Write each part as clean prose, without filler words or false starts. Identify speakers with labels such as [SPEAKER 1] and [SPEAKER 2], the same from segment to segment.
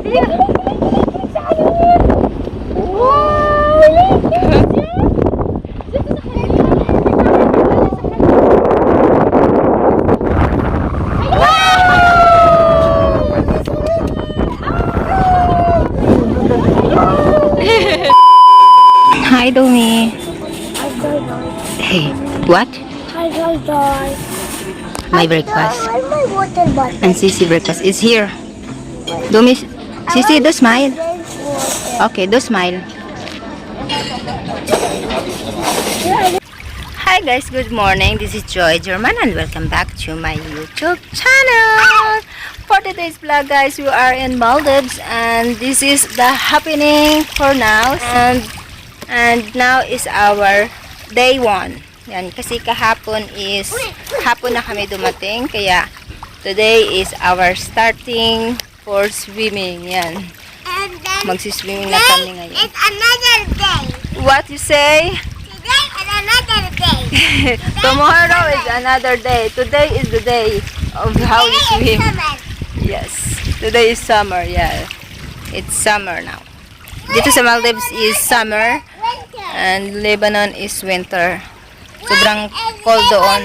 [SPEAKER 1] Hi, Domi. Hey, what? My breakfast.
[SPEAKER 2] My water bottle.
[SPEAKER 1] And Sisi breakfast is here. Domi, Sisi, do smile. Okay, do smile. Hi guys, good morning. This is Joy German and welcome back to my YouTube channel. For today's vlog guys, we are in Maldives and this is the happening for now. And now is our day 1. Yan, kasi kahapon hapon na kami dumating. Kaya today is our starting for swimming. Yan. Magsiswimming na kami ngayon.
[SPEAKER 2] It's another day.
[SPEAKER 1] What you say?
[SPEAKER 2] Today is another day.
[SPEAKER 1] Tomorrow is another day. Today is the day of how we swim. Yes. Today is summer. Yeah. It's summer now. Dito sa Maldives is summer and Lebanon is winter. Sobrang cold doon.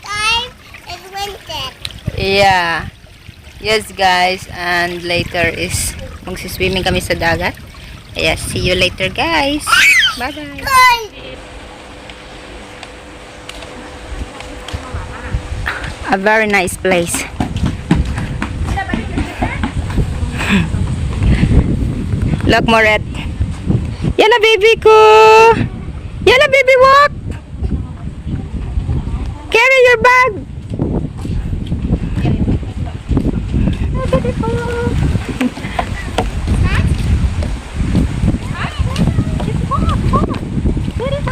[SPEAKER 2] Time is winter.
[SPEAKER 1] Yeah. Yes guys, and later is magsiswimming kami sa dagat. Yeah, see you later guys. Bye bye. A very nice place. Look, Moret. Yala, baby ko. Yala, baby, walk. Carry your bag.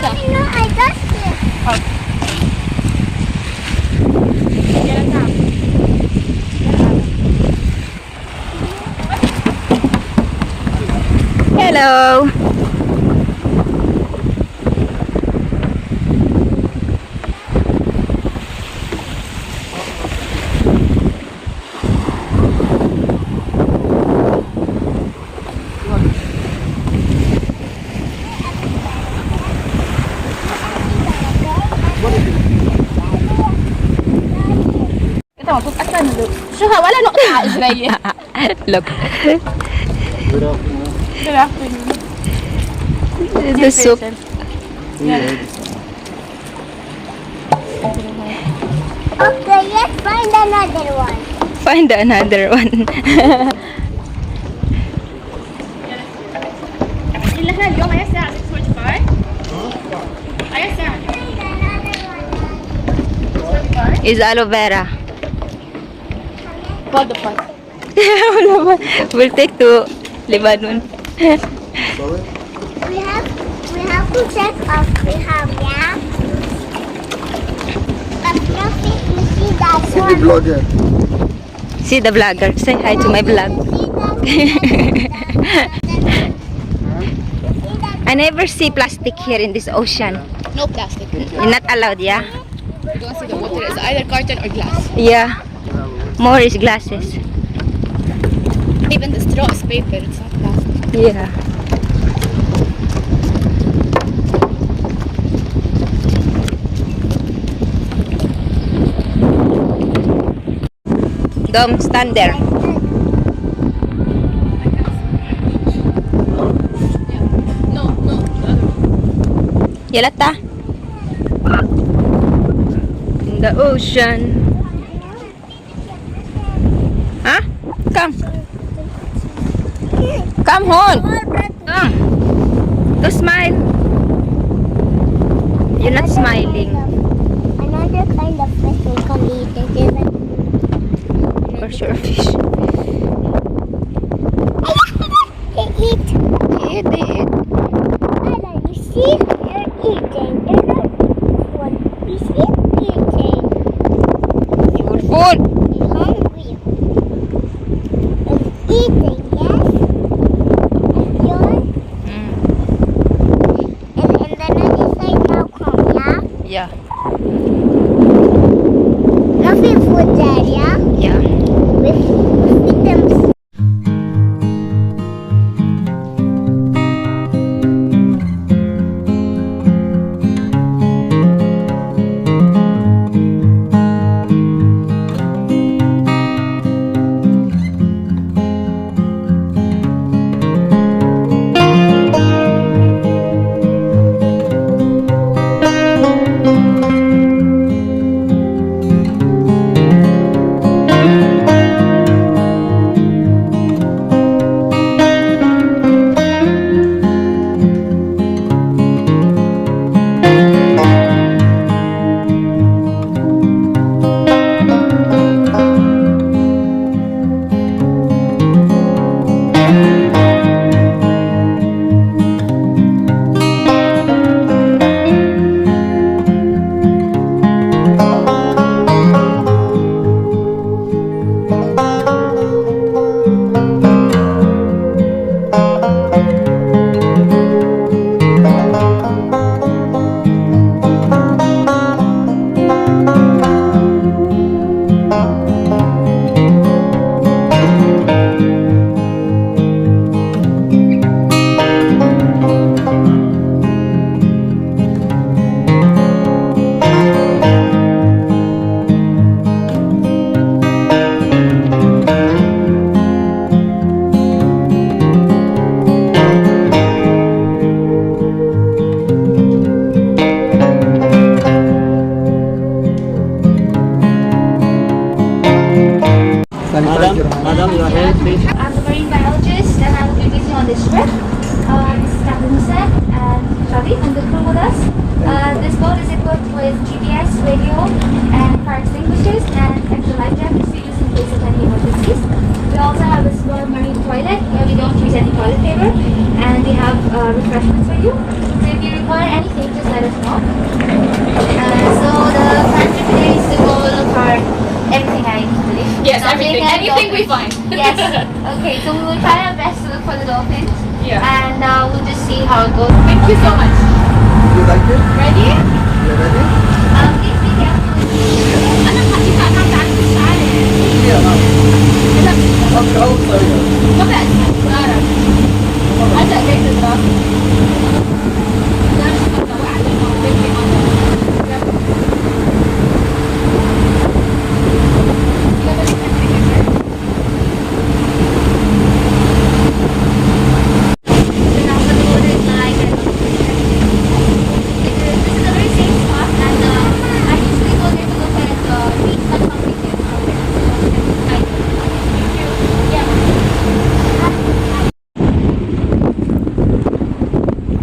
[SPEAKER 2] I got this.
[SPEAKER 1] Hello. Look.
[SPEAKER 3] Good afternoon.
[SPEAKER 1] The soup.
[SPEAKER 2] Okay, let's find another one.
[SPEAKER 1] Find another one.
[SPEAKER 3] إحنا اليوم على الساعة 6:45. على الساعة
[SPEAKER 1] Is aloe vera.
[SPEAKER 3] What the fuck?
[SPEAKER 1] We'll take to Lebanon.
[SPEAKER 2] We have to check off. We have, yeah. But nothing, we see that one.
[SPEAKER 4] Blogger.
[SPEAKER 1] See the vlogger. Say hi to my vlog. I never see plastic here in this ocean.
[SPEAKER 3] No plastic.
[SPEAKER 1] You're not allowed, yeah?
[SPEAKER 3] You don't see the water. It's either carton or glass.
[SPEAKER 1] Yeah. More is glasses.
[SPEAKER 3] Even the straw is paper. It's not plastic.
[SPEAKER 1] Yeah. Dom, stand there.
[SPEAKER 3] No. The other one.
[SPEAKER 1] Yalata. In the ocean. Huh? Come. Come on. Come. To smile. You're not smiling.
[SPEAKER 2] Another kind of fish we can eat it. Even
[SPEAKER 1] For sure, fish.
[SPEAKER 2] they eat.
[SPEAKER 1] Eat, eat.
[SPEAKER 2] Anna, you see? They're eating. They're not one. You see? Eating.
[SPEAKER 1] Your food.
[SPEAKER 2] He's hungry. It's eating, yes? And yours? And the other side now come, yeah?
[SPEAKER 1] Yeah.
[SPEAKER 2] Nothing food there, yeah?
[SPEAKER 1] Yeah.
[SPEAKER 2] We feed them.
[SPEAKER 1] this trip. This is Captain Hussein and Shadi and the crew with us. This boat is equipped with GPS, radio, and fire extinguishers and extra life jackets to use in case of any emergencies. We also have a small marine toilet where we don't use any toilet paper, and we have refreshments for you. So if you require anything, just let us know. So the plan for today is to go look for everything I believe.
[SPEAKER 3] Yes,
[SPEAKER 1] Dolphin
[SPEAKER 3] everything.
[SPEAKER 1] and
[SPEAKER 3] Anything we
[SPEAKER 1] dolphins.
[SPEAKER 3] find.
[SPEAKER 1] Yes. Okay, so we will try our best to look for the dolphins.
[SPEAKER 3] Yeah.
[SPEAKER 1] And we'll just see how it goes.
[SPEAKER 3] Thank you so much.
[SPEAKER 4] You like it?
[SPEAKER 3] Ready?
[SPEAKER 4] You ready?
[SPEAKER 1] Please be careful.
[SPEAKER 3] أنا حقيقة أنا بعرف الشعر.
[SPEAKER 4] Yeah. Outside.
[SPEAKER 3] ما بعرف بعرف. هذا بيت الضرب.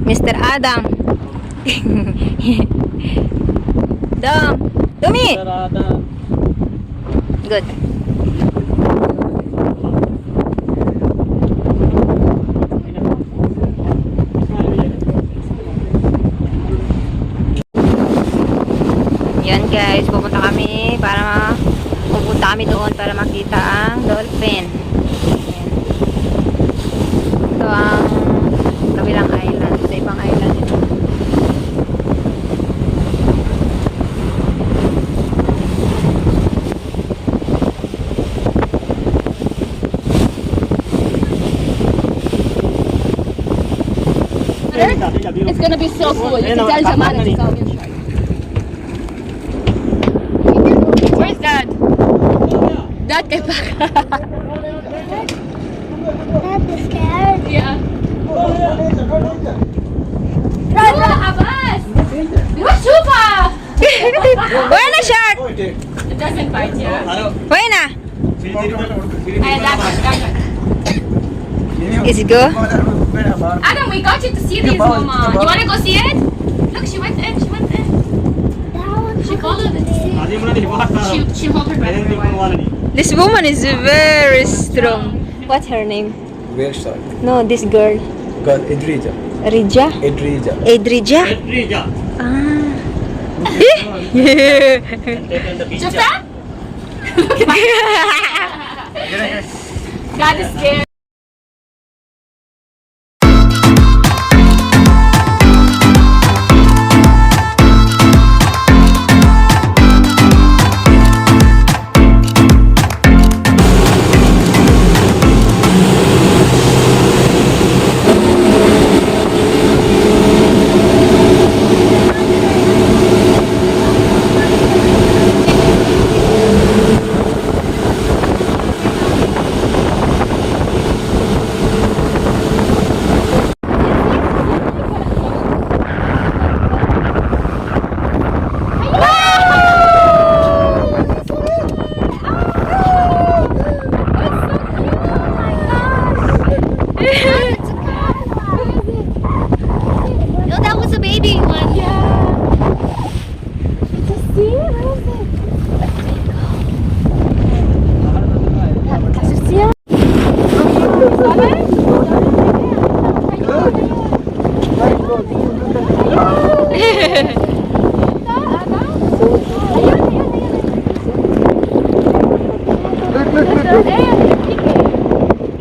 [SPEAKER 1] Mr. Adam. Dom. Dumi. Good. Yan guys, pupunta kami doon para makita ang dolphin. Yan. Ito ang kabilang island, sa ibang island ito.
[SPEAKER 3] It's gonna be so cool. You can tell Jamal it's all in short. Where's Dad? Dad came back.
[SPEAKER 2] Dad is scared.
[SPEAKER 3] Yeah. Run, Abbas! What's Chupa?
[SPEAKER 1] Wala na shark!
[SPEAKER 3] It doesn't bite, yeah.
[SPEAKER 1] Wala na!
[SPEAKER 3] Ay, dapat.
[SPEAKER 1] Is it good?
[SPEAKER 3] Adam, we got you to see these, Mama. You wanna go see it? Look, she went in. She went in. She followed it. She hold her breath for a while.
[SPEAKER 1] This woman is very strong. What's her name?
[SPEAKER 4] Where shark?
[SPEAKER 1] No, this girl.
[SPEAKER 4] God, Idrija.
[SPEAKER 1] Rija?
[SPEAKER 4] Idrija.
[SPEAKER 1] Edrija? Ah.
[SPEAKER 3] Jafta? God is scared.
[SPEAKER 1] No, that was a baby one.
[SPEAKER 4] Yeah,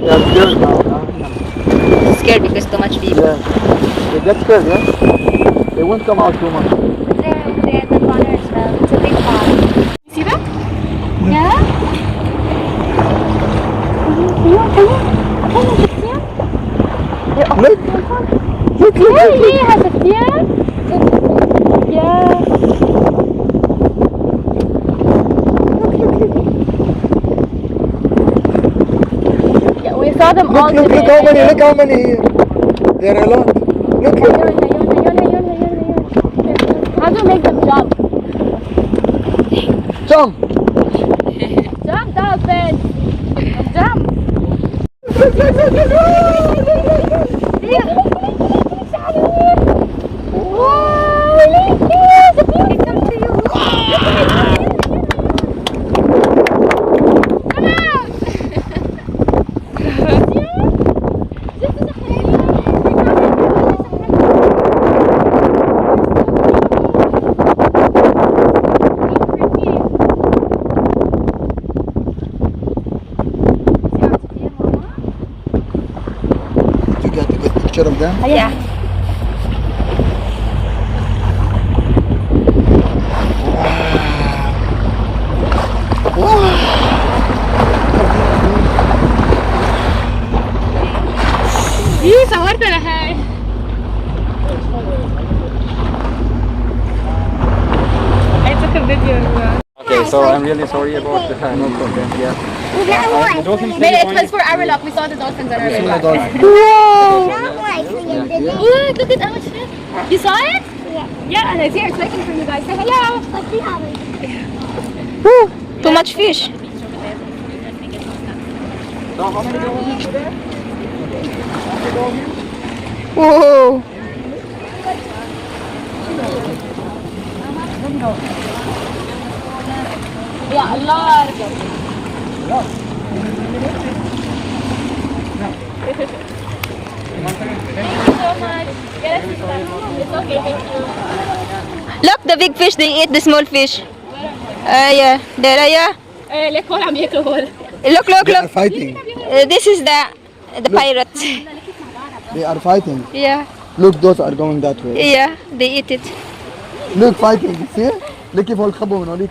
[SPEAKER 4] I'm scared now.
[SPEAKER 1] Scared because too much people.
[SPEAKER 4] Yeah. They get scared, yeah? They won't come out too much.
[SPEAKER 1] They're at the corner as well. It's a big pond.
[SPEAKER 3] See that?
[SPEAKER 1] Yeah?
[SPEAKER 4] Look,
[SPEAKER 3] Really? Has a fear? Yeah. Yeah, we saw them all
[SPEAKER 4] Look
[SPEAKER 3] today.
[SPEAKER 4] how many here. There are a lot. Look.
[SPEAKER 3] How do you make them jump?
[SPEAKER 4] Jump.
[SPEAKER 3] Jump, dolphin! Jump!
[SPEAKER 4] You got a good picture of them?
[SPEAKER 1] Yeah.
[SPEAKER 3] ये صورت لها I took a video as well.
[SPEAKER 5] Okay, so I'm really sorry about the no problem. Yeah. The dolphins
[SPEAKER 3] But it was for our luck. We saw the dolphins on our way back. Look at how much fish. You saw it? Yeah, and it's here. It's waiting for you guys. Say hello.
[SPEAKER 1] Woo, too much fish.
[SPEAKER 5] So how many dolphins are there?
[SPEAKER 1] Whoa.
[SPEAKER 3] Yeah, a lot. Thank you so much. Yes, it's okay. Thank you.
[SPEAKER 1] Look, the big fish, they eat the small fish. Yeah, there, yeah.
[SPEAKER 3] ليك هون عم ياكلوا.
[SPEAKER 1] Look, look,
[SPEAKER 4] They are
[SPEAKER 1] look.
[SPEAKER 4] fighting.
[SPEAKER 1] This is the pirates.
[SPEAKER 4] They are fighting.
[SPEAKER 1] Yeah,
[SPEAKER 4] Look, those are going that way.
[SPEAKER 1] yeah, they eat it.
[SPEAKER 4] Look, fighting. See? Look كيف هو الخبو من هوليك.